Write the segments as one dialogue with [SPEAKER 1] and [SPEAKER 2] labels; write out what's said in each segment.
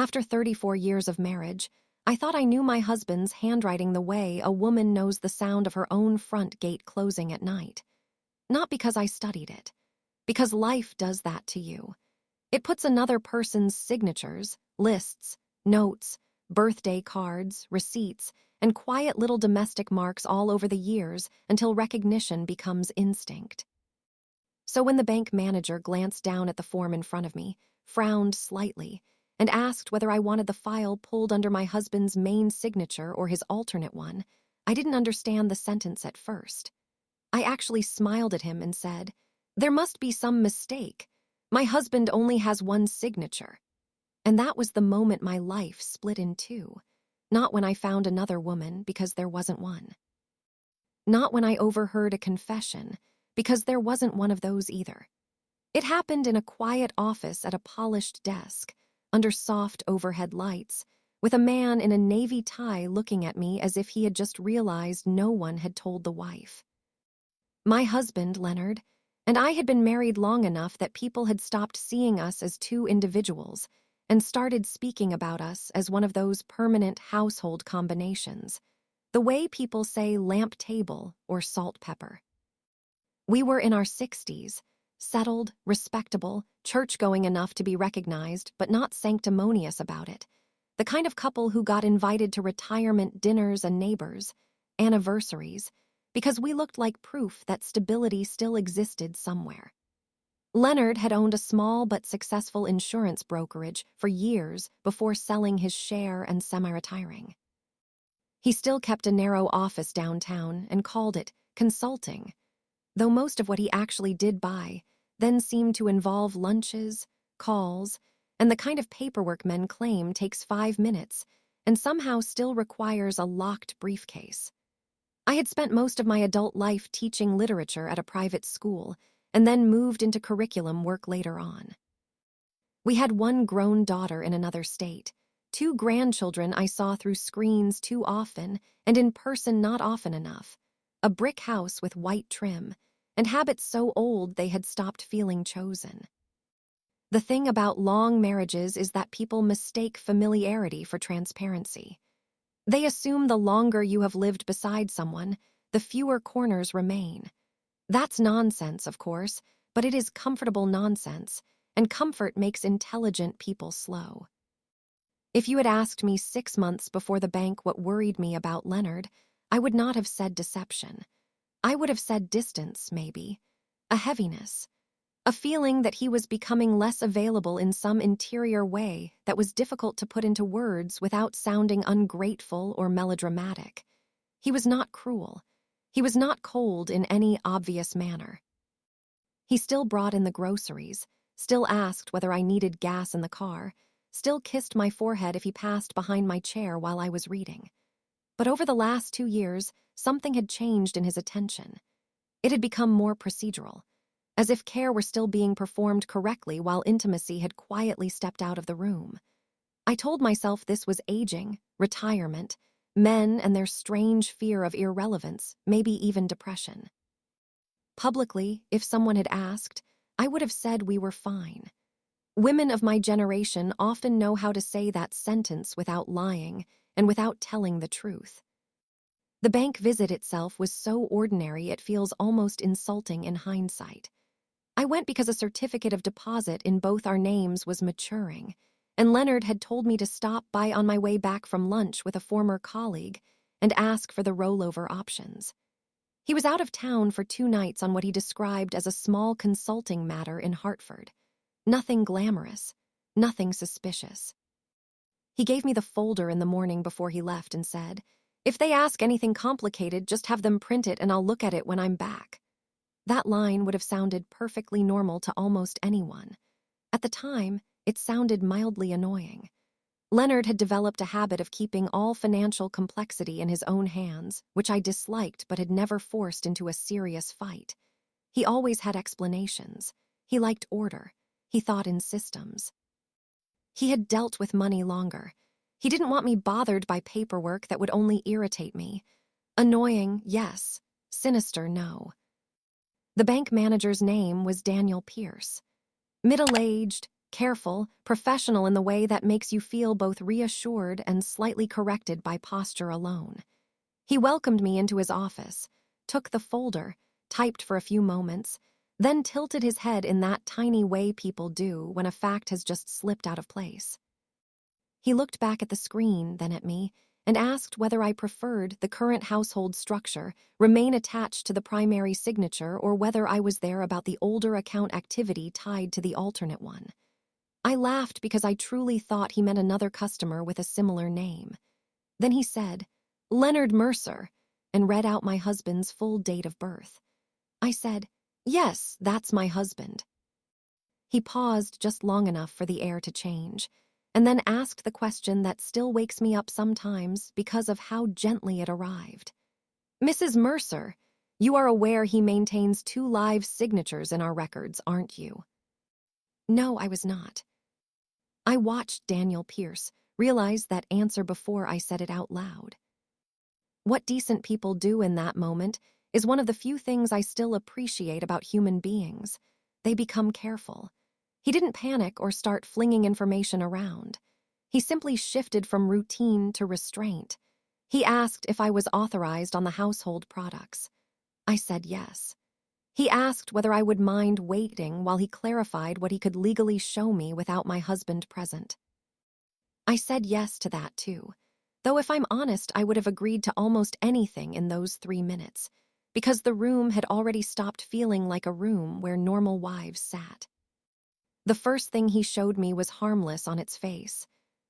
[SPEAKER 1] After 34 years of marriage, I thought I knew my husband's handwriting the way a woman knows the sound of her own front gate closing at night. Not because I studied it, because life does that to you. It puts another person's signatures, lists, notes, birthday cards, receipts, and quiet little domestic marks all over the years until recognition becomes instinct. So when the bank manager glanced down at the form in front of me, frowned slightly, and asked whether I wanted the file pulled under my husband's main signature or his alternate one, I didn't understand the sentence at first. I actually smiled at him and said, "There must be some mistake. My husband only has one signature." And that was the moment my life split in two. Not when I found another woman, because there wasn't one. Not when I overheard a confession, because there wasn't one of those either. It happened in a quiet office at a polished desk, under soft overhead lights, with a man in a navy tie looking at me as if he had just realized no one had told the wife. My husband, Leonard, and I had been married long enough that people had stopped seeing us as two individuals and started speaking about us as one of those permanent household combinations, the way people say lamp table or salt pepper. We were in our 60s, settled, respectable, church-going enough to be recognized, but not sanctimonious about it. The kind of couple who got invited to retirement dinners and neighbors, anniversaries, because we looked like proof that stability still existed somewhere. Leonard had owned a small but successful insurance brokerage for years before selling his share and semi-retiring. He still kept a narrow office downtown and called it consulting, though most of what he actually did buy then seemed to involve lunches, calls, and the kind of paperwork men claim takes 5 minutes and somehow still requires a locked briefcase. I had spent most of my adult life teaching literature at a private school and then moved into curriculum work later on. We had one grown daughter in another state, 2 grandchildren I saw through screens too often and in person not often enough, a brick house with white trim, and habits so old they had stopped feeling chosen. The thing about long marriages is that people mistake familiarity for transparency. They assume the longer you have lived beside someone, the fewer corners remain. That's nonsense, of course, but it is comfortable nonsense, and comfort makes intelligent people slow. If you had asked me 6 months before the bank what worried me about Leonard, I would not have said deception. I would have said distance, maybe. A heaviness. A feeling that he was becoming less available in some interior way that was difficult to put into words without sounding ungrateful or melodramatic. He was not cruel. He was not cold in any obvious manner. He still brought in the groceries, still asked whether I needed gas in the car, still kissed my forehead if he passed behind my chair while I was reading. But over the last 2 years, something had changed in his attention. It had become more procedural, as if care were still being performed correctly while intimacy had quietly stepped out of the room. I told myself this was aging, retirement, men and their strange fear of irrelevance, maybe even depression. Publicly, if someone had asked, I would have said we were fine. Women of my generation often know how to say that sentence without lying and without telling the truth. The bank visit itself was so ordinary it feels almost insulting in hindsight. I went because a certificate of deposit in both our names was maturing, and Leonard had told me to stop by on my way back from lunch with a former colleague and ask for the rollover options. He was out of town for 2 nights on what he described as a small consulting matter in Hartford. Nothing glamorous, nothing suspicious. He gave me the folder in the morning before he left and said, "If they ask anything complicated, just have them print it and I'll look at it when I'm back." That line would have sounded perfectly normal to almost anyone. At the time, it sounded mildly annoying. Leonard had developed a habit of keeping all financial complexity in his own hands, which I disliked but had never forced into a serious fight. He always had explanations. He liked order. He thought in systems. He had dealt with money longer. He didn't want me bothered by paperwork that would only irritate me. Annoying, yes. Sinister, no. The bank manager's name was Daniel Pierce. Middle-aged, careful, professional in the way that makes you feel both reassured and slightly corrected by posture alone. He welcomed me into his office, took the folder, typed for a few moments, then tilted his head in that tiny way people do when a fact has just slipped out of place. He looked back at the screen, then at me, and asked whether I preferred the current household structure remain attached to the primary signature or whether I was there about the older account activity tied to the alternate one. I laughed because I truly thought he meant another customer with a similar name. Then he said, "Leonard Mercer," and read out my husband's full date of birth. I said, "Yes, that's my husband." He paused just long enough for the air to change, and then asked the question that still wakes me up sometimes because of how gently it arrived. "Mrs. Mercer, you are aware he maintains 2 live signatures in our records, aren't you?" No, I was not. I watched Daniel Pierce realize that answer before I said it out loud. What decent people do in that moment is one of the few things I still appreciate about human beings. They become careful. He didn't panic or start flinging information around. He simply shifted from routine to restraint. He asked if I was authorized on the household products. I said yes. He asked whether I would mind waiting while he clarified what he could legally show me without my husband present. I said yes to that too, though if I'm honest, I would have agreed to almost anything in those 3 minutes, because the room had already stopped feeling like a room where normal wives sat. The first thing he showed me was harmless on its face.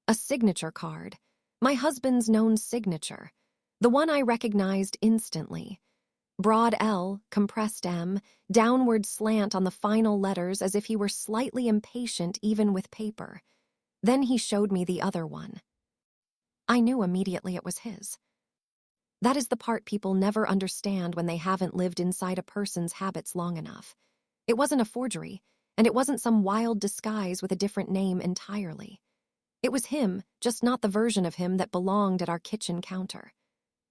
[SPEAKER 1] A signature card, my husband's known signature, the one I recognized instantly. Broad L, compressed M, downward slant on the final letters as if he were slightly impatient even with paper. Then he showed me the other one. I knew immediately it was his. That is the part people never understand when they haven't lived inside a person's habits long enough. It wasn't a forgery, and it wasn't some wild disguise with a different name entirely. It was him, just not the version of him that belonged at our kitchen counter.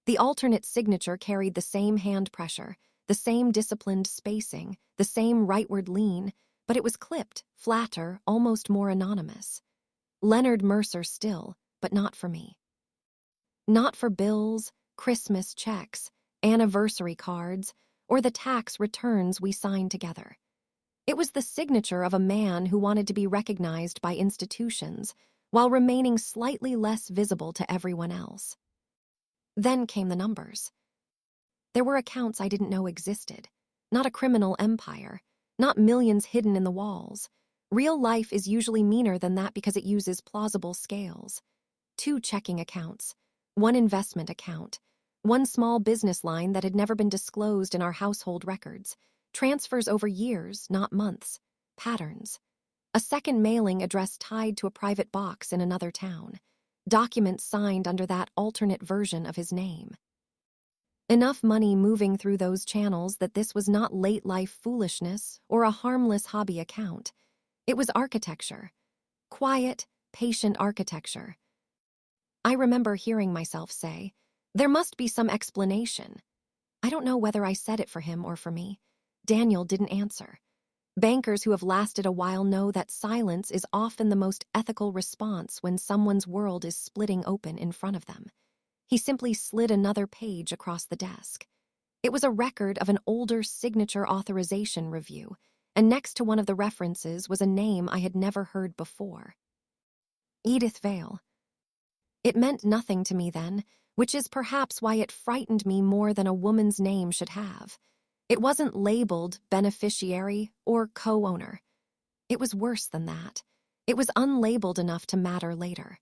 [SPEAKER 1] The alternate signature carried the same hand pressure, the same disciplined spacing, the same rightward lean, but it was clipped, flatter, almost more anonymous. Leonard Mercer still, but not for me. Not for bills, Christmas checks, anniversary cards, or the tax returns we signed together. It was the signature of a man who wanted to be recognized by institutions while remaining slightly less visible to everyone else. Then came the numbers. There were accounts I didn't know existed. Not a criminal empire. Not millions hidden in the walls. Real life is usually meaner than that because it uses plausible scales. 2 checking accounts. 1 investment account. 1 small business line that had never been disclosed in our household records. Transfers over years, not months. Patterns. A second mailing address tied to a private box in another town. Documents signed under that alternate version of his name. Enough money moving through those channels that this was not late-life foolishness or a harmless hobby account. It was architecture. Quiet, patient architecture. I remember hearing myself say, "There must be some explanation." I don't know whether I said it for him or for me. Daniel didn't answer. Bankers who have lasted a while know that silence is often the most ethical response when someone's world is splitting open in front of them. He simply slid another page across the desk. It was a record of an older signature authorization review, and next to one of the references was a name I had never heard before. Edith Vale. It meant nothing to me then, which is perhaps why it frightened me more than a woman's name should have. It wasn't labeled beneficiary or co-owner. It was worse than that. It was unlabeled enough to matter later.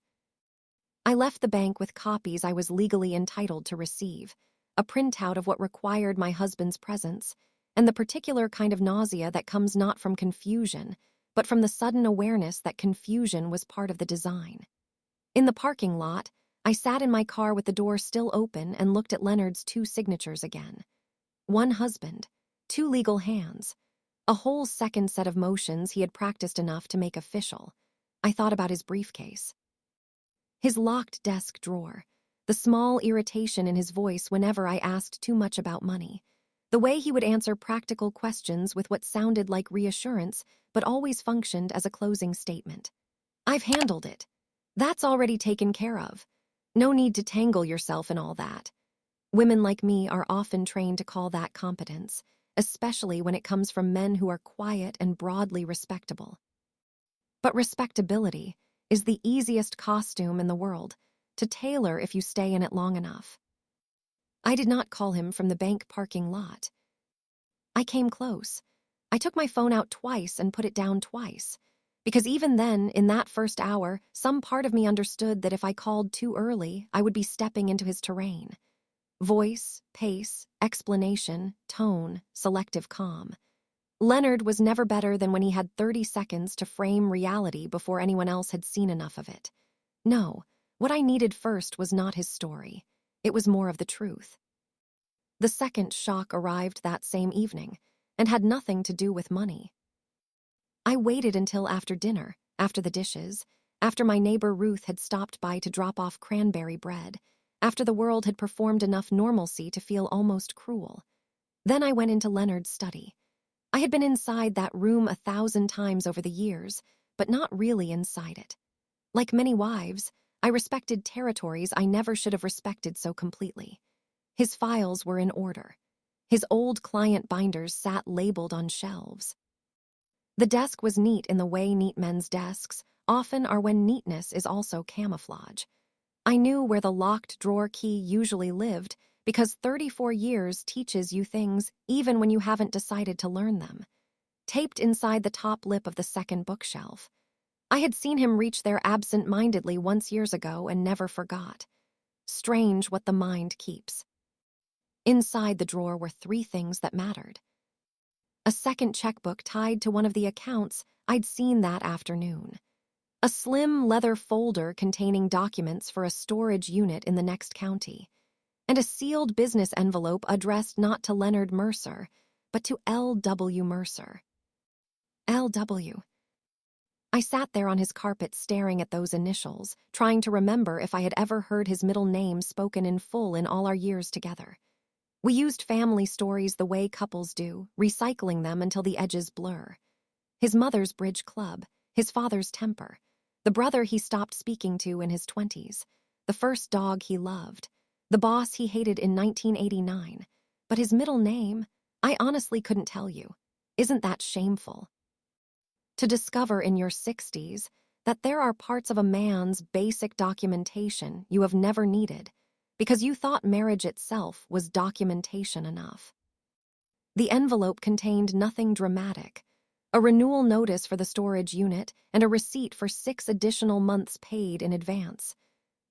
[SPEAKER 1] I left the bank with copies I was legally entitled to receive, a printout of what required my husband's presence, and the particular kind of nausea that comes not from confusion, but from the sudden awareness that confusion was part of the design. In the parking lot, I sat in my car with the door still open and looked at Leonard's 2 signatures again. 1 husband, 2 legal hands, a whole second set of motions he had practiced enough to make official. I thought about his briefcase. His locked desk drawer, the small irritation in his voice whenever I asked too much about money, The way he would answer practical questions with what sounded like reassurance, but always functioned as a closing statement. I've handled it. That's already taken care of. No need to tangle yourself in all that. Women like me are often trained to call that competence, especially when it comes from men who are quiet and broadly respectable. But respectability is the easiest costume in the world to tailor if you stay in it long enough. I did not call him from the bank parking lot. I came close. I took my phone out twice and put it down twice, because even then, in that first hour, some part of me understood that if I called too early, I would be stepping into his terrain. Voice, pace, explanation, tone, selective calm. Leonard was never better than when he had 30 seconds to frame reality before anyone else had seen enough of it. No, what I needed first was not his story. It was more of the truth. The second shock arrived that same evening, and had nothing to do with money. I waited until after dinner, after the dishes, after my neighbor Ruth had stopped by to drop off cranberry bread, after the world had performed enough normalcy to feel almost cruel. Then I went into Leonard's study. I had been inside that room 1,000 times over the years, but not really inside it. Like many wives, I respected territories I never should have respected so completely. His files were in order. His old client binders sat labeled on shelves. The desk was neat in the way neat men's desks often are when neatness is also camouflage. I knew where the locked drawer key usually lived because 34 years teaches you things even when you haven't decided to learn them. Taped inside the top lip of the second bookshelf. I had seen him reach there absent-mindedly once years ago and never forgot. Strange what the mind keeps. Inside the drawer were 3 things that mattered. A second checkbook tied to one of the accounts I'd seen that afternoon. A slim leather folder containing documents for a storage unit in the next county. And a sealed business envelope addressed not to Leonard Mercer, but to L.W. Mercer. L.W. I sat there on his carpet staring at those initials, trying to remember if I had ever heard his middle name spoken in full in all our years together. We used family stories the way couples do, recycling them until the edges blur. His mother's bridge club, his father's temper, the brother he stopped speaking to in his 20s, the first dog he loved, the boss he hated in 1989. But his middle name, I honestly couldn't tell you. Isn't that shameful? To discover in your 60s that there are parts of a man's basic documentation you have never needed because you thought marriage itself was documentation enough. The envelope contained nothing dramatic, a renewal notice for the storage unit and a receipt for 6 additional months paid in advance.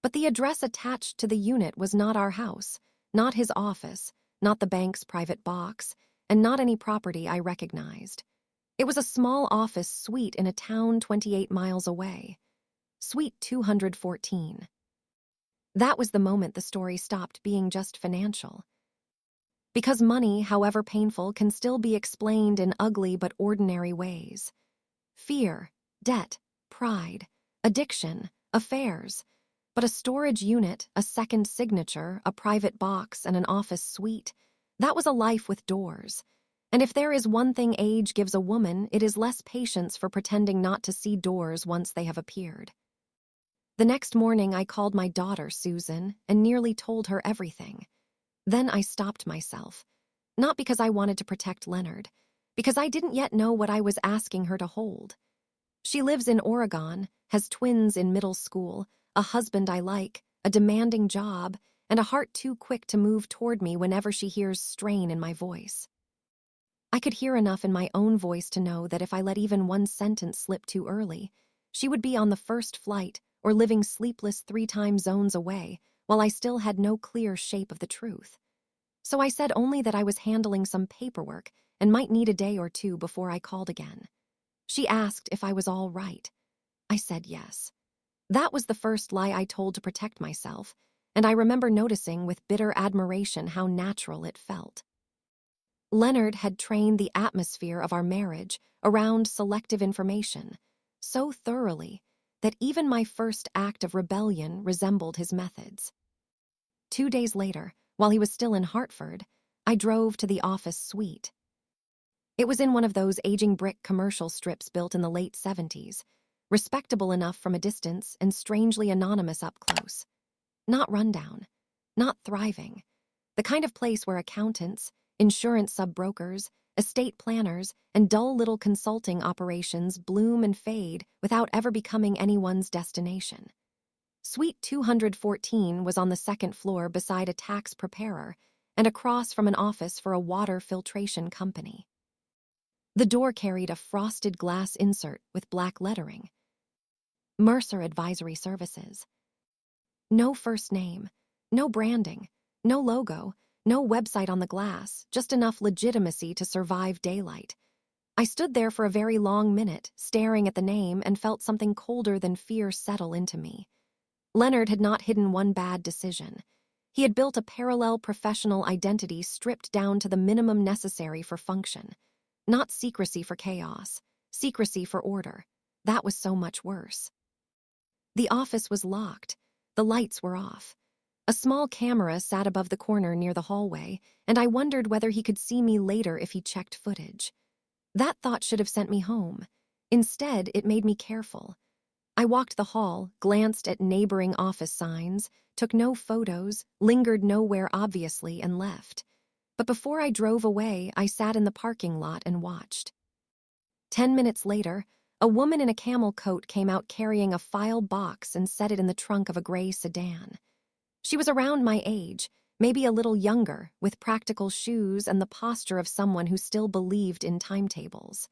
[SPEAKER 1] But the address attached to the unit was not our house, not his office, not the bank's private box, and not any property I recognized. It was a small office suite in a town 28 miles away. Suite 214. That was the moment the story stopped being just financial. Because money, however painful, can still be explained in ugly but ordinary ways. Fear, debt, pride, addiction, affairs. But a storage unit, a second signature, a private box, and an office suite, that was a life with doors. And if there is one thing age gives a woman, it is less patience for pretending not to see doors once they have appeared. The next morning I called my daughter, Susan, and nearly told her everything. Then I stopped myself. Not because I wanted to protect Leonard, because I didn't yet know what I was asking her to hold. She lives in Oregon, has twins in middle school, a husband I like, a demanding job, and a heart too quick to move toward me whenever she hears strain in my voice. I could hear enough in my own voice to know that if I let even one sentence slip too early, she would be on the first flight or living sleepless 3 time zones away while I still had no clear shape of the truth. So I said only that I was handling some paperwork and might need a day or 2 before I called again. She asked if I was all right. I said yes. That was the first lie I told to protect myself, and I remember noticing with bitter admiration how natural it felt. Leonard had trained the atmosphere of our marriage around selective information so thoroughly that even my first act of rebellion resembled his methods. 2 days later, while he was still in Hartford, I drove to the office suite. It was in one of those aging brick commercial strips built in the late 70s, respectable enough from a distance and strangely anonymous up close. Not rundown, not thriving. The kind of place where accountants, insurance sub-brokers, estate planners, and dull little consulting operations bloom and fade without ever becoming anyone's destination. Suite 214 was on the second floor beside a tax preparer and across from an office for a water filtration company. The door carried a frosted glass insert with black lettering. Mercer Advisory Services. No first name, no branding, no logo, no website on the glass, just enough legitimacy to survive daylight. I stood there for a very long minute, staring at the name, and felt something colder than fear settle into me. Leonard had not hidden one bad decision. He had built a parallel professional identity stripped down to the minimum necessary for function. Not secrecy for chaos, secrecy for order. That was so much worse. The office was locked. The lights were off. A small camera sat above the corner near the hallway, and I wondered whether he could see me later if he checked footage. That thought should have sent me home. Instead, it made me careful. I walked the hall, glanced at neighboring office signs, took no photos, lingered nowhere obviously, and left. But before I drove away, I sat in the parking lot and watched. 10 minutes later, a woman in a camel coat came out carrying a file box and set it in the trunk of a gray sedan. She was around my age, maybe a little younger, with practical shoes and the posture of someone who still believed in timetables.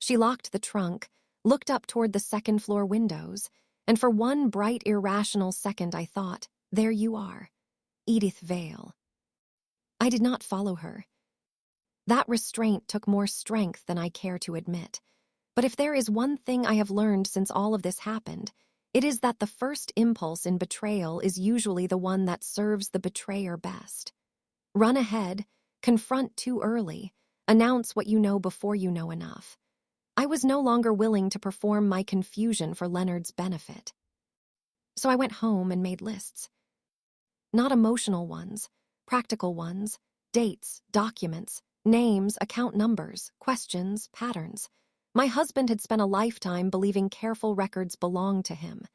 [SPEAKER 1] She locked the trunk, looked up toward the second-floor windows, and for one bright, irrational second I thought, there you are, Edith Vale. I did not follow her. That restraint took more strength than I care to admit. But if there is one thing I have learned since all of this happened, it is that the first impulse in betrayal is usually the one that serves the betrayer best. Run ahead, confront too early, announce what you know before you know enough. I was no longer willing to perform my confusion for Leonard's benefit. So I went home and made lists. Not emotional ones, practical ones, dates, documents, names, account numbers, questions, patterns. My husband had spent a lifetime believing careful records belonged to him.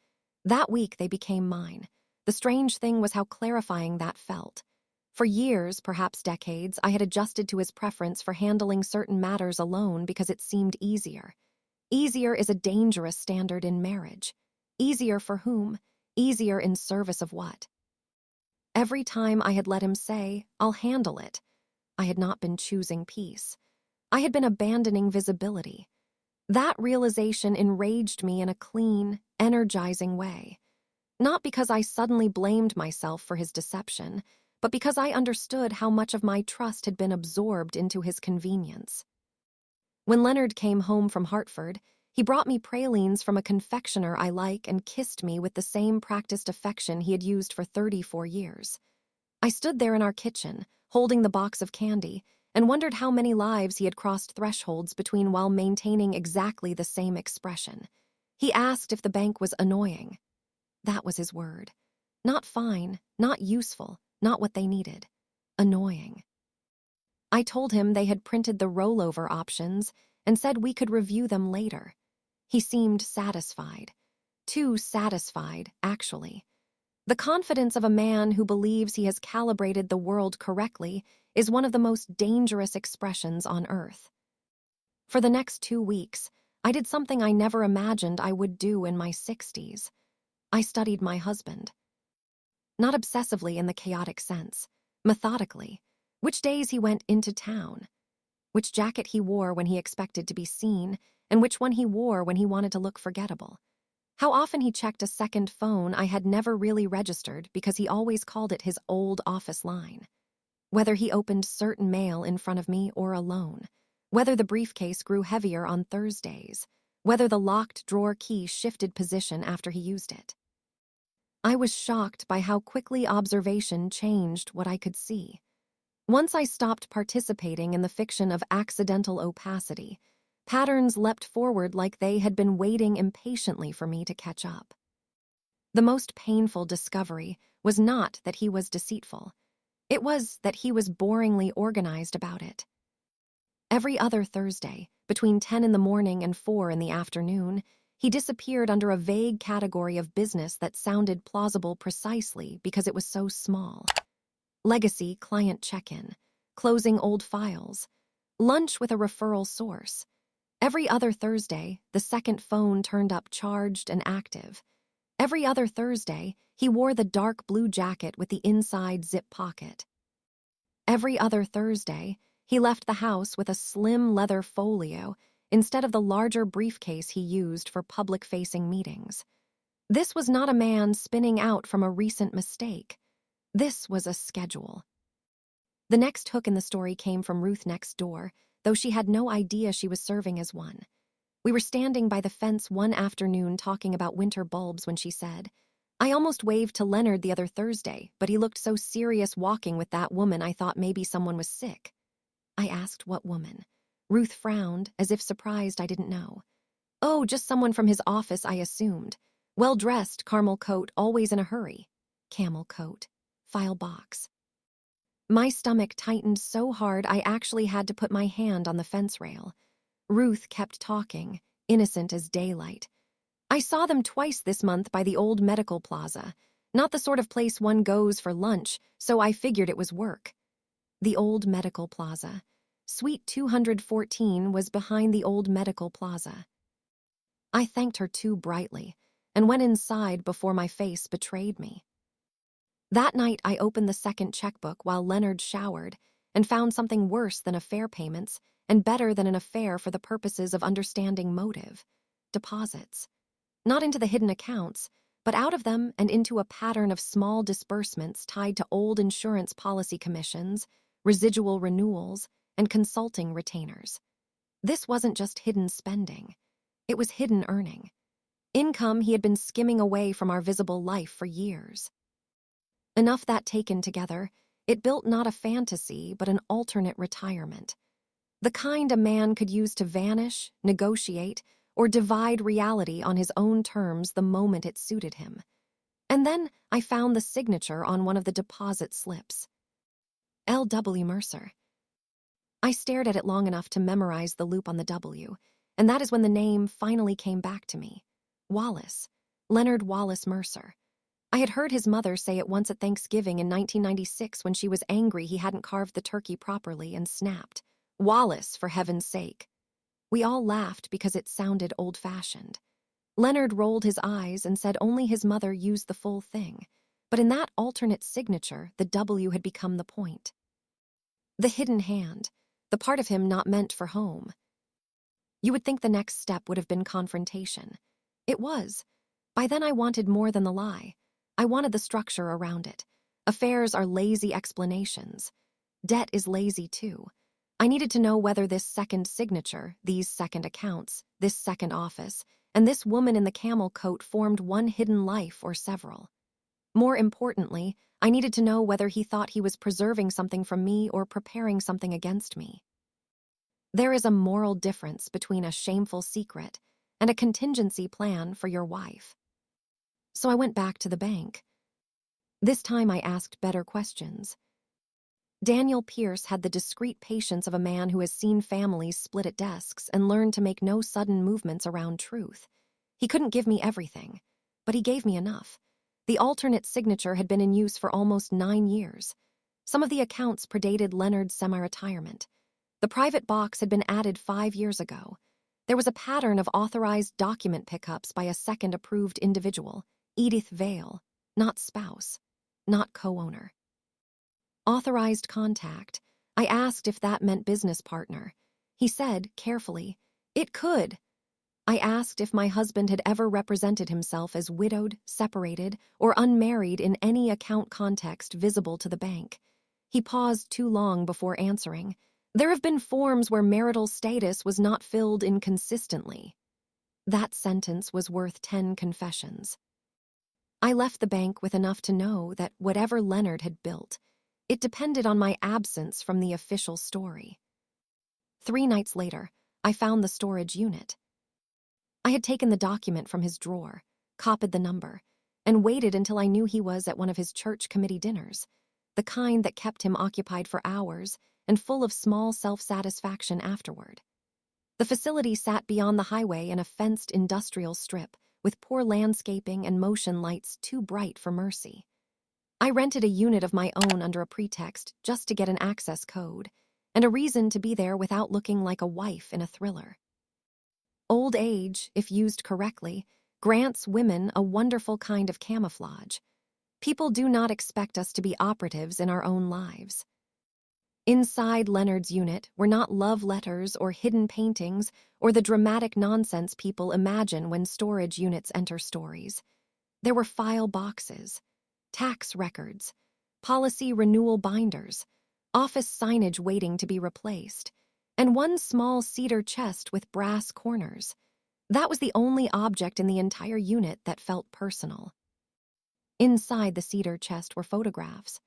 [SPEAKER 1] That week they became mine. The strange thing was how clarifying that felt. For years, perhaps decades, I had adjusted to his preference for handling certain matters alone because it seemed easier. Easier is a dangerous standard in marriage. Easier for whom? Easier in service of what? Every time I had let him say, "I'll handle it," I had not been choosing peace. I had been abandoning visibility. That realization enraged me in a clean, energizing way. Not because I suddenly blamed myself for his deception, but because I understood how much of my trust had been absorbed into his convenience. When Leonard came home from Hartford, he brought me pralines from a confectioner I like and kissed me with the same practiced affection he had used for 34 years. I stood there in our kitchen, holding the box of candy, and wondered how many lives he had crossed thresholds between while maintaining exactly the same expression. He asked if the bank was annoying. That was his word. Not fine, not useful, not what they needed. Annoying. I told him they had printed the rollover options and said we could review them later. He seemed satisfied. Too satisfied, actually. The confidence of a man who believes he has calibrated the world correctly is one of the most dangerous expressions on earth. For the next 2 weeks, I did something I never imagined I would do in my 60s. I studied my husband. Not obsessively in the chaotic sense, methodically. Which days he went into town, which jacket he wore when he expected to be seen, and which one he wore when he wanted to look forgettable. How often he checked a second phone I had never really registered because he always called it his old office line. Whether he opened certain mail in front of me or alone. Whether the briefcase grew heavier on Thursdays. Whether the locked drawer key shifted position after he used it. I was shocked by how quickly observation changed what I could see. Once I stopped participating in the fiction of accidental opacity, patterns leapt forward like they had been waiting impatiently for me to catch up. The most painful discovery was not that he was deceitful. It was that he was boringly organized about it. Every other Thursday, between 10 in the morning and 4 in the afternoon, he disappeared under a vague category of business that sounded plausible precisely because it was so small. Legacy client check-in, closing old files, lunch with a referral source. Every other Thursday, the second phone turned up charged and active. Every other Thursday, he wore the dark blue jacket with the inside zip pocket. Every other Thursday, he left the house with a slim leather folio instead of the larger briefcase he used for public-facing meetings. This was not a man spinning out from a recent mistake. This was a schedule. The next hook in the story came from Ruth next door, though she had no idea she was serving as one. We were standing by the fence one afternoon talking about winter bulbs when she said, "I almost waved to Leonard the other Thursday, but he looked so serious walking with that woman I thought maybe someone was sick." I asked what woman. Ruth frowned, as if surprised I didn't know. "Oh, just someone from his office, I assumed. Well-dressed, caramel coat, always in a hurry." Camel coat. File box. My stomach tightened so hard I actually had to put my hand on the fence rail. Ruth kept talking, innocent as daylight. "I saw them twice this month by the old medical plaza. Not the sort of place one goes for lunch, so I figured it was work." The old medical plaza. Suite 214 was behind the old medical plaza. I thanked her too brightly and went inside before my face betrayed me. That night, I opened the second checkbook while Leonard showered and found something worse than affair payments and better than an affair for the purposes of understanding motive. Deposits. Not into the hidden accounts, but out of them and into a pattern of small disbursements tied to old insurance policy commissions, residual renewals, and consulting retainers. This wasn't just hidden spending. It was hidden earning. Income he had been skimming away from our visible life for years. Enough that taken together, it built not a fantasy, but an alternate retirement. The kind a man could use to vanish, negotiate, or divide reality on his own terms the moment it suited him. And then I found the signature on one of the deposit slips. L.W. Mercer. I stared at it long enough to memorize the loop on the W, and that is when the name finally came back to me. Wallace. Leonard Wallace Mercer. I had heard his mother say it once at Thanksgiving in 1996 when she was angry he hadn't carved the turkey properly and snapped, "Wallace, for heaven's sake." We all laughed because it sounded old-fashioned. Leonard rolled his eyes and said only his mother used the full thing, but in that alternate signature, the W had become the point. The hidden hand, the part of him not meant for home. You would think the next step would have been confrontation. It was. By then I wanted more than the lie. I wanted the structure around it. Affairs are lazy explanations. Debt is lazy too. I needed to know whether this second signature, these second accounts, this second office, and this woman in the camel coat formed one hidden life or several. More importantly, I needed to know whether he thought he was preserving something from me or preparing something against me. There is a moral difference between a shameful secret and a contingency plan for your wife. So I went back to the bank. This time I asked better questions. Daniel Pierce had the discreet patience of a man who has seen families split at desks and learned to make no sudden movements around truth. He couldn't give me everything, but he gave me enough. The alternate signature had been in use for almost 9 years. Some of the accounts predated Leonard's semi-retirement. The private box had been added 5 years ago. There was a pattern of authorized document pickups by a second approved individual, Edith Vale, not spouse, not co-owner. Authorized contact. I asked if that meant business partner. He said, carefully, it could. I asked if my husband had ever represented himself as widowed, separated, or unmarried in any account context visible to the bank. He paused too long before answering. There have been forms where marital status was not filled inconsistently. That sentence was worth 10 confessions. I left the bank with enough to know that whatever Leonard had built, it depended on my absence from the official story. 3 nights later, I found the storage unit. I had taken the document from his drawer, copied the number, and waited until I knew he was at one of his church committee dinners. the kind that kept him occupied for hours and full of small self-satisfaction afterward. The facility sat beyond the highway in a fenced industrial strip with poor landscaping and motion lights too bright for mercy. I rented a unit of my own under a pretext just to get an access code and a reason to be there without looking like a wife in a thriller. Old age, if used correctly, grants women a wonderful kind of camouflage. People do not expect us to be operatives in our own lives. Inside Leonard's unit were not love letters or hidden paintings or the dramatic nonsense people imagine when storage units enter stories. There were file boxes, tax records, policy renewal binders, office signage waiting to be replaced, and one small cedar chest with brass corners. That was the only object in the entire unit that felt personal. Inside the cedar chest were photographs.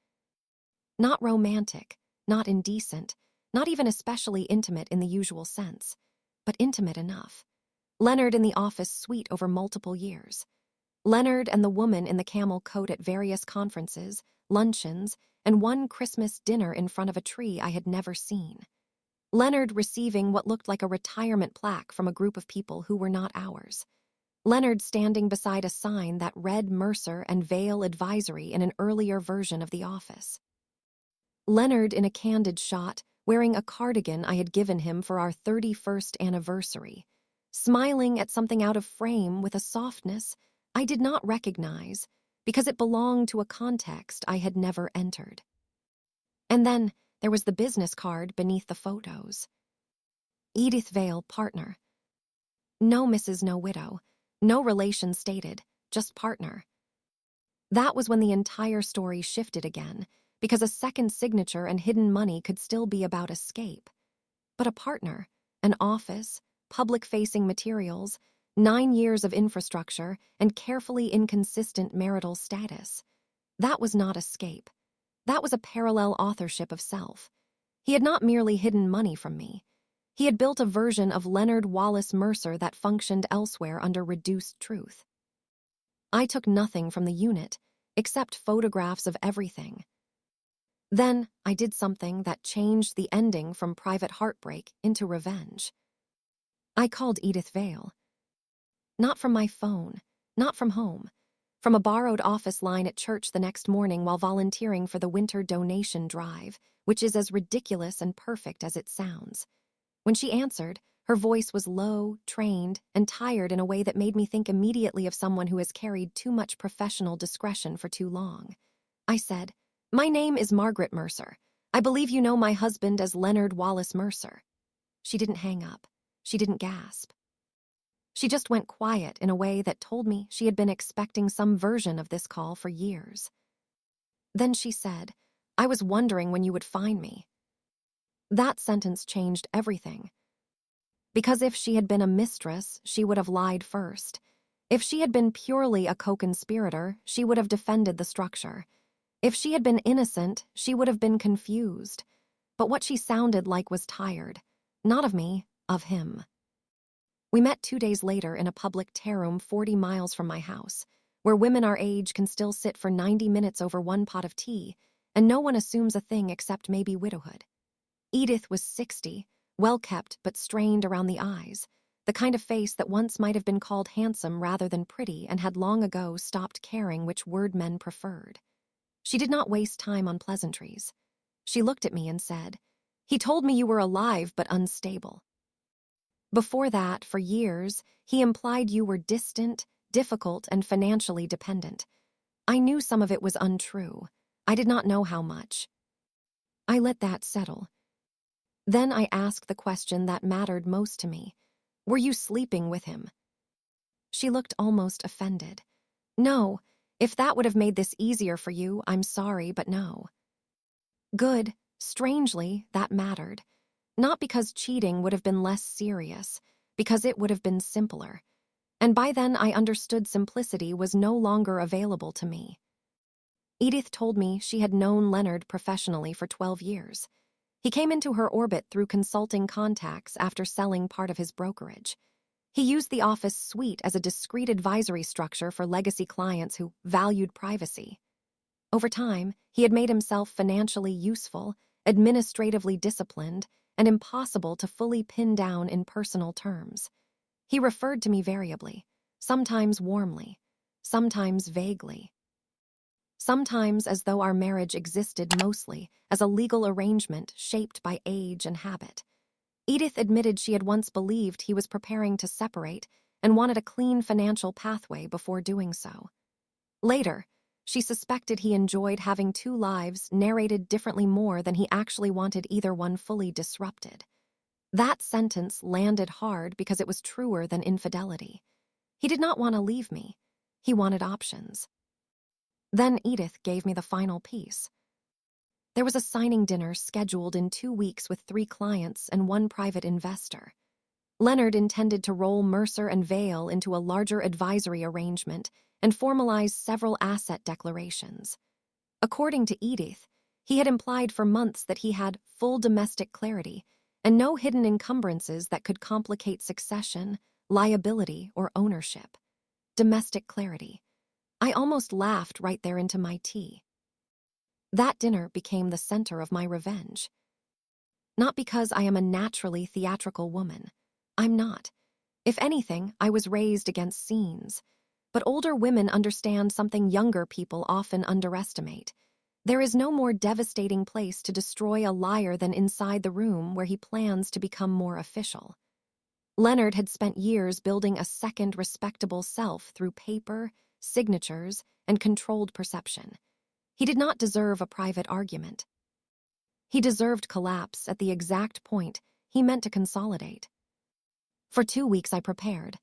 [SPEAKER 1] Not romantic, not indecent, not even especially intimate in the usual sense, but intimate enough. Leonard in the office suite over multiple years. Leonard and the woman in the camel coat at various conferences, luncheons, and one Christmas dinner in front of a tree I had never seen. Leonard receiving what looked like a retirement plaque from a group of people who were not ours. Leonard standing beside a sign that read Mercer and Vale Advisory in an earlier version of The Office. Leonard in a candid shot, wearing a cardigan I had given him for our 31st anniversary, smiling at something out of frame with a softness I did not recognize because it belonged to a context I had never entered. And then there was the business card beneath the photos. Edith Vale, partner. No Mrs. No widow, no relation stated, just partner. That was when the entire story shifted again, because a second signature and hidden money could still be about escape. But a partner, an office, public-facing materials, 9 years of infrastructure, and carefully inconsistent marital status. That was not escape. That was a parallel authorship of self. He had not merely hidden money from me. He had built a version of Leonard Wallace Mercer that functioned elsewhere under reduced truth. I took nothing from the unit, except photographs of everything. Then I did something that changed the ending from private heartbreak into revenge. I called Edith Vale. Not from my phone, not from home, from a borrowed office line at church the next morning while volunteering for the winter donation drive, which is as ridiculous and perfect as it sounds. When she answered, her voice was low, trained, and tired in a way that made me think immediately of someone who has carried too much professional discretion for too long. I said, "My name is Margaret Mercer. I believe you know my husband as Leonard Wallace Mercer." She didn't hang up. She didn't gasp. She just went quiet in a way that told me she had been expecting some version of this call for years. Then she said, "I was wondering when you would find me." That sentence changed everything. Because if she had been a mistress, she would have lied first. If she had been purely a co-conspirator, she would have defended the structure. If she had been innocent, she would have been confused. But what she sounded like was tired. Not of me, of him. We met 2 days later in a public tea room 40 miles from my house, where women our age can still sit for 90 minutes over one pot of tea, and no one assumes a thing except maybe widowhood. Edith was 60, well-kept but strained around the eyes, the kind of face that once might have been called handsome rather than pretty and had long ago stopped caring which word men preferred. She did not waste time on pleasantries. She looked at me and said, "He told me you were alive but unstable. Before that, for years, he implied you were distant, difficult, and financially dependent. I knew some of it was untrue. I did not know how much." I let that settle. Then I asked the question that mattered most to me. "Were you sleeping with him?" She looked almost offended. "No. If that would have made this easier for you, I'm sorry, but no." Good. Strangely, that mattered. Not because cheating would have been less serious, because it would have been simpler. And by then I understood simplicity was no longer available to me. Edith told me she had known Leonard professionally for 12 years. He came into her orbit through consulting contacts after selling part of his brokerage. He used the office suite as a discreet advisory structure for legacy clients who valued privacy. Over time, he had made himself financially useful, administratively disciplined, and impossible to fully pin down in personal terms. He referred to me variably, sometimes warmly, sometimes vaguely, sometimes as though our marriage existed mostly as a legal arrangement shaped by age and habit. Edith admitted she had once believed he was preparing to separate and wanted a clean financial pathway before doing so. Later, she suspected he enjoyed having two lives narrated differently more than he actually wanted either one fully disrupted. That sentence landed hard because it was truer than infidelity. He did not want to leave me. He wanted options. Then Edith gave me the final piece. There was a signing dinner scheduled in 2 weeks with 3 clients and 1 private investor. Leonard intended to roll Mercer and Vale into a larger advisory arrangement and formalize several asset declarations. According to Edith, he had implied for months that he had full domestic clarity and no hidden encumbrances that could complicate succession, liability, or ownership. Domestic clarity. I almost laughed right there into my tea. That dinner became the center of my revenge. Not because I am a naturally theatrical woman. I'm not. If anything, I was raised against scenes. But older women understand something younger people often underestimate. There is no more devastating place to destroy a liar than inside the room where he plans to become more official. Leonard had spent years building a second respectable self through paper, signatures, and controlled perception. He did not deserve a private argument. He deserved collapse at the exact point he meant to consolidate. For 2 weeks I prepared.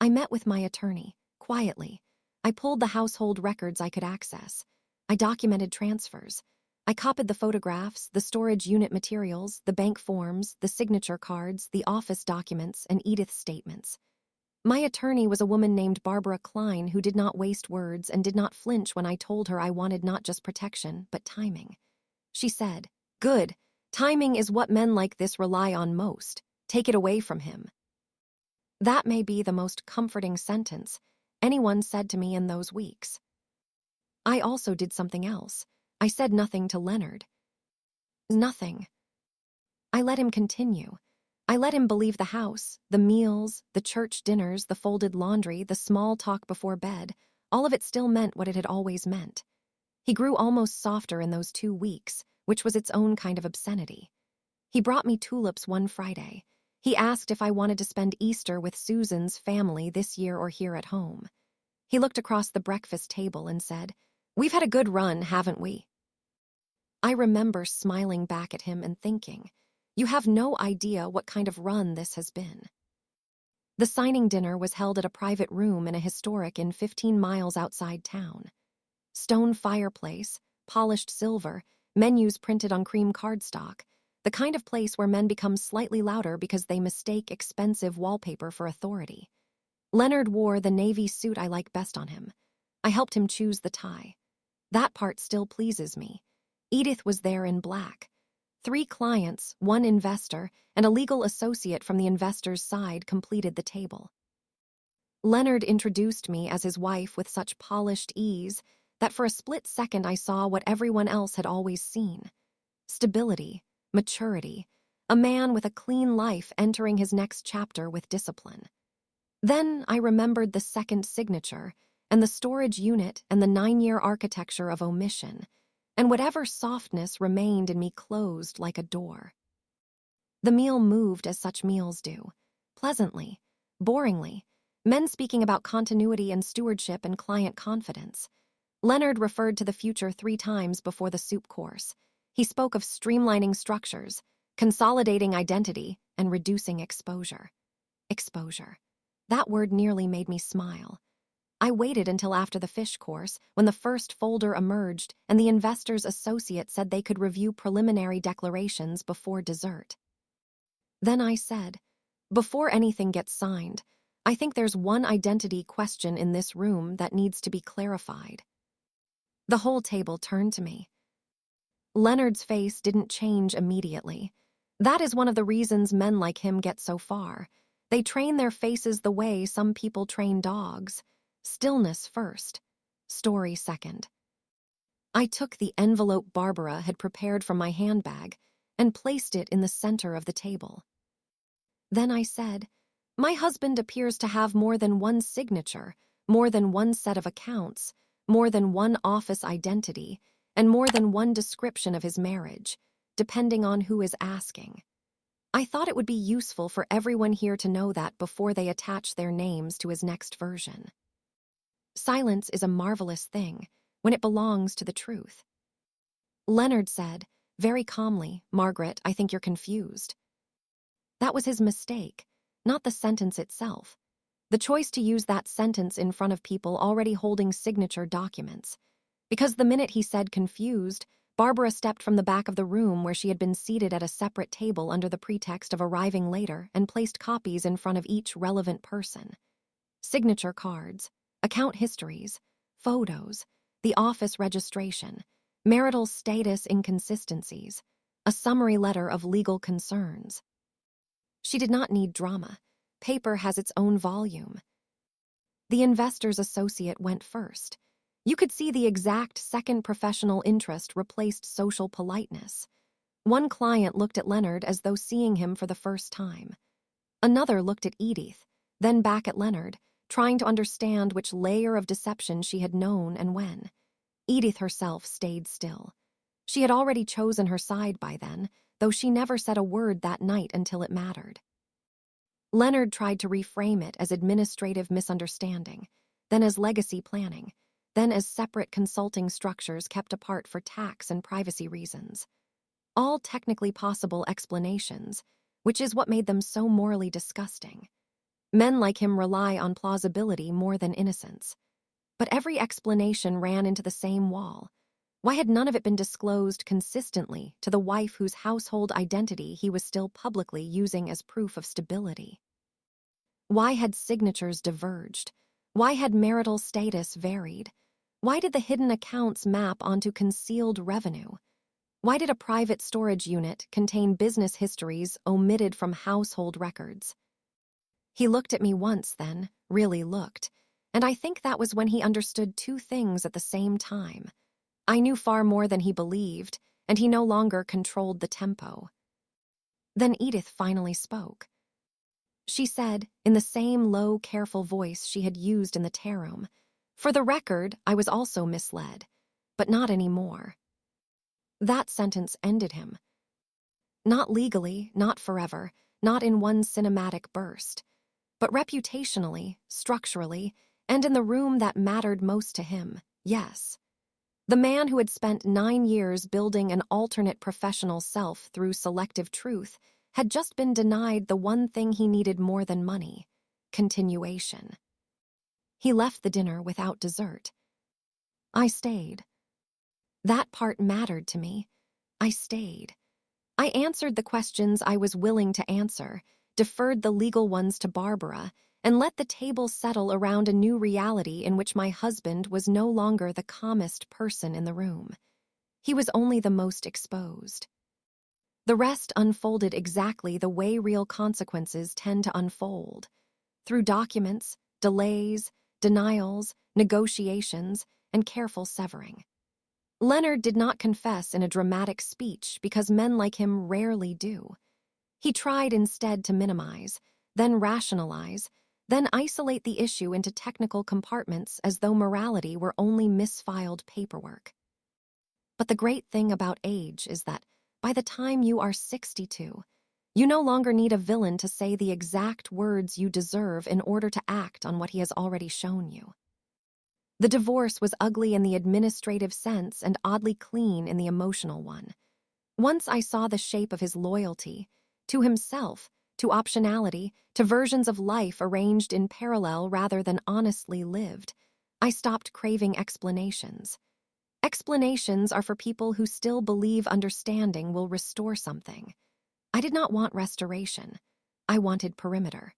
[SPEAKER 1] I met with my attorney, quietly. I pulled the household records I could access. I documented transfers. I copied the photographs, the storage unit materials, the bank forms, the signature cards, the office documents, and Edith's statements. My attorney was a woman named Barbara Klein who did not waste words and did not flinch when I told her I wanted not just protection, but timing. She said, "Good. Timing is what men like this rely on most. Take it away from him." That may be the most comforting sentence anyone said to me in those weeks. I also did something else. I said nothing to Leonard. Nothing. I let him continue. I let him believe the house, the meals, the church dinners, the folded laundry, the small talk before bed, all of it still meant what it had always meant. He grew almost softer in those 2 weeks, which was its own kind of obscenity. He brought me tulips one Friday. He asked if I wanted to spend Easter with Susan's family this year or here at home. He looked across the breakfast table and said, "We've had a good run, haven't we?" I remember smiling back at him and thinking, you have no idea what kind of run this has been. The signing dinner was held at a private room in a historic inn 15 miles outside town. Stone fireplace, polished silver, menus printed on cream cardstock, the kind of place where men become slightly louder because they mistake expensive wallpaper for authority. Leonard wore the navy suit I like best on him. I helped him choose the tie. That part still pleases me. Edith was there in black. 3 clients, 1 investor, and a legal associate from the investor's side completed the table. Leonard introduced me as his wife with such polished ease that for a split second I saw what everyone else had always seen. Stability, maturity, a man with a clean life entering his next chapter with discipline. Then I remembered the second signature and the storage unit and the 9-year architecture of omission, and whatever softness remained in me closed like a door. The meal moved as such meals do, pleasantly, boringly, men speaking about continuity and stewardship and client confidence. Leonard referred to the future 3 times before the soup course. He spoke of streamlining structures, consolidating identity, and reducing exposure. Exposure. That word nearly made me smile. I waited until after the fish course, when the first folder emerged and the investor's associate said they could review preliminary declarations before dessert. Then I said, "Before anything gets signed, I think there's one identity question in this room that needs to be clarified." The whole table turned to me. Leonard's face didn't change immediately. That is one of the reasons men like him get so far. They train their faces the way some people train dogs. Stillness first, story second. I took the envelope Barbara had prepared from my handbag and placed it in the center of the table. Then I said, "My husband appears to have more than one signature, more than one set of accounts, more than one office identity, and more than one description of his marriage, depending on who is asking. I thought it would be useful for everyone here to know that before they attach their names to his next version. Silence is a marvelous thing when it belongs to the truth." Leonard said, very calmly, "Margaret, I think you're confused." That was his mistake, not the sentence itself. The choice to use that sentence in front of people already holding signature documents. Because the minute he said confused, Barbara stepped from the back of the room where she had been seated at a separate table under the pretext of arriving later and placed copies in front of each relevant person. Signature cards, account histories, photos, the office registration, marital status inconsistencies, a summary letter of legal concerns. She did not need drama. Paper has its own volume. The investor's associate went first. You could see the exact second professional interest replaced social politeness. One client looked at Leonard as though seeing him for the first time. Another looked at Edith, then back at Leonard, trying to understand which layer of deception she had known and when. Edith herself stayed still. She had already chosen her side by then, though she never said a word that night until it mattered. Leonard tried to reframe it as administrative misunderstanding, then as legacy planning, then as separate consulting structures kept apart for tax and privacy reasons. All technically possible explanations, which is what made them so morally disgusting. Men like him rely on plausibility more than innocence. But every explanation ran into the same wall. Why had none of it been disclosed consistently to the wife whose household identity he was still publicly using as proof of stability? Why had signatures diverged? Why had marital status varied? Why did the hidden accounts map onto concealed revenue? Why did a private storage unit contain business histories omitted from household records? He looked at me once then, really looked, and I think that was when he understood two things at the same time. I knew far more than he believed, and he no longer controlled the tempo. Then Edith finally spoke. She said, in the same low, careful voice she had used in the tea room, "For the record, I was also misled, but not anymore." That sentence ended him. Not legally, not forever, not in one cinematic burst, but reputationally, structurally, and in the room that mattered most to him, yes. The man who had spent 9 years building an alternate professional self through selective truth had just been denied the one thing he needed more than money: continuation. He left the dinner without dessert. I stayed. That part mattered to me. I stayed. I answered the questions I was willing to answer, deferred the legal ones to Barbara, and let the table settle around a new reality in which my husband was no longer the calmest person in the room. He was only the most exposed. The rest unfolded exactly the way real consequences tend to unfold, through documents, delays, denials, negotiations, and careful severing. Leonard did not confess in a dramatic speech because men like him rarely do. He tried instead to minimize, then rationalize, then isolate the issue into technical compartments as though morality were only misfiled paperwork. But the great thing about age is that by the time you are 62, you no longer need a villain to say the exact words you deserve in order to act on what he has already shown you. The divorce was ugly in the administrative sense and oddly clean in the emotional one. Once I saw the shape of his loyalty, to himself, to optionality, to versions of life arranged in parallel rather than honestly lived, I stopped craving explanations. Explanations are for people who still believe understanding will restore something. I did not want restoration. I wanted perimeter.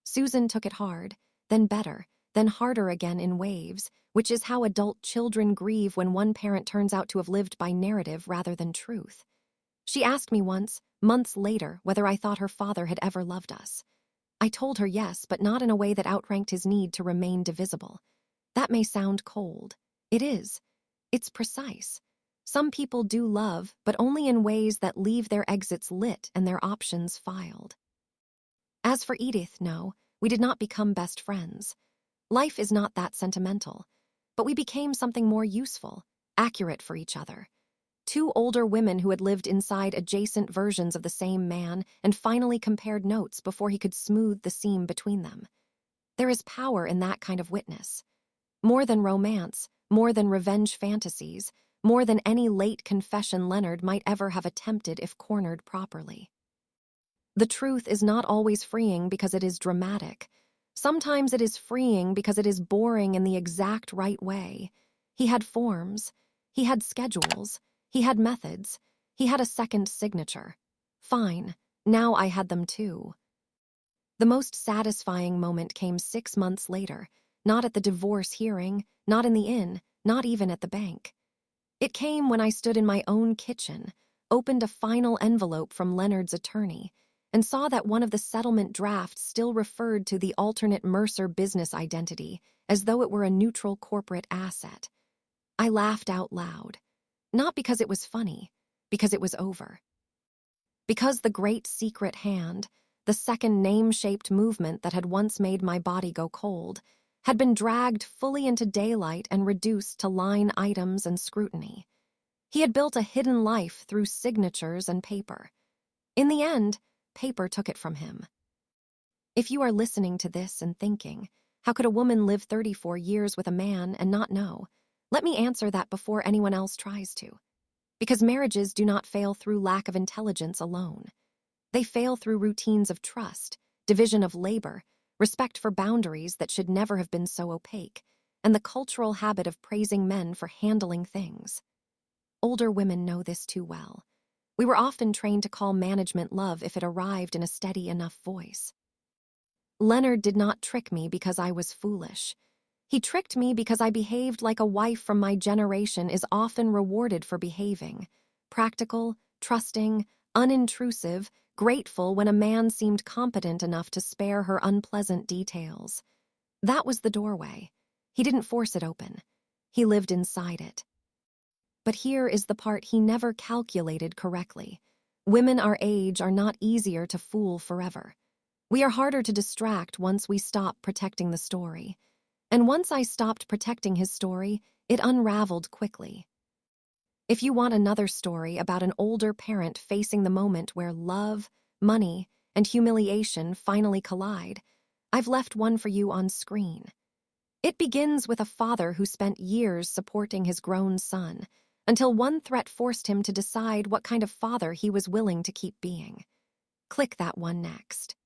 [SPEAKER 1] Susan took it hard, then better, then harder again in waves, which is how adult children grieve when one parent turns out to have lived by narrative rather than truth. She asked me once, months later, whether I thought her father had ever loved us. I told her yes, but not in a way that outranked his need to remain divisible. That may sound cold. It is. It's precise. Some people do love, but only in ways that leave their exits lit and their options filed. As for Edith, no, we did not become best friends. Life is not that sentimental, but we became something more useful, accurate for each other. Two older women who had lived inside adjacent versions of the same man and finally compared notes before he could smooth the seam between them. There is power in that kind of witness. More than romance, more than revenge fantasies, more than any late confession Leonard might ever have attempted if cornered properly. The truth is not always freeing because it is dramatic. Sometimes it is freeing because it is boring in the exact right way. He had forms. He had schedules. He had methods. He had a second signature. Fine, now I had them too. The most satisfying moment came 6 months later, not at the divorce hearing, not in the inn, not even at the bank. It came when I stood in my own kitchen, opened a final envelope from Leonard's attorney, and saw that one of the settlement drafts still referred to the alternate Mercer business identity as though it were a neutral corporate asset. I laughed out loud, not because it was funny, because it was over. Because the great secret hand, the second name-shaped movement that had once made my body go cold, had been dragged fully into daylight and reduced to line items and scrutiny. He had built a hidden life through signatures and paper. In the end, paper took it from him. If you are listening to this and thinking, how could a woman live 34 years with a man and not know? Let me answer that before anyone else tries to. Because marriages do not fail through lack of intelligence alone. They fail through routines of trust, division of labor, respect for boundaries that should never have been so opaque, and the cultural habit of praising men for handling things. Older women know this too well. We were often trained to call management love if it arrived in a steady enough voice. Leonard did not trick me because I was foolish. He tricked me because I behaved like a wife from my generation is often rewarded for behaving. Practical, trusting, unintrusive, grateful when a man seemed competent enough to spare her unpleasant details. That was the doorway. He didn't force it open. He lived inside it. But here is the part he never calculated correctly. Women our age are not easier to fool forever. We are harder to distract once we stop protecting the story. And once I stopped protecting his story, it unraveled quickly. If you want another story about an older parent facing the moment where love, money, and humiliation finally collide, I've left one for you on screen. It begins with a father who spent years supporting his grown son, until one threat forced him to decide what kind of father he was willing to keep being. Click that one next.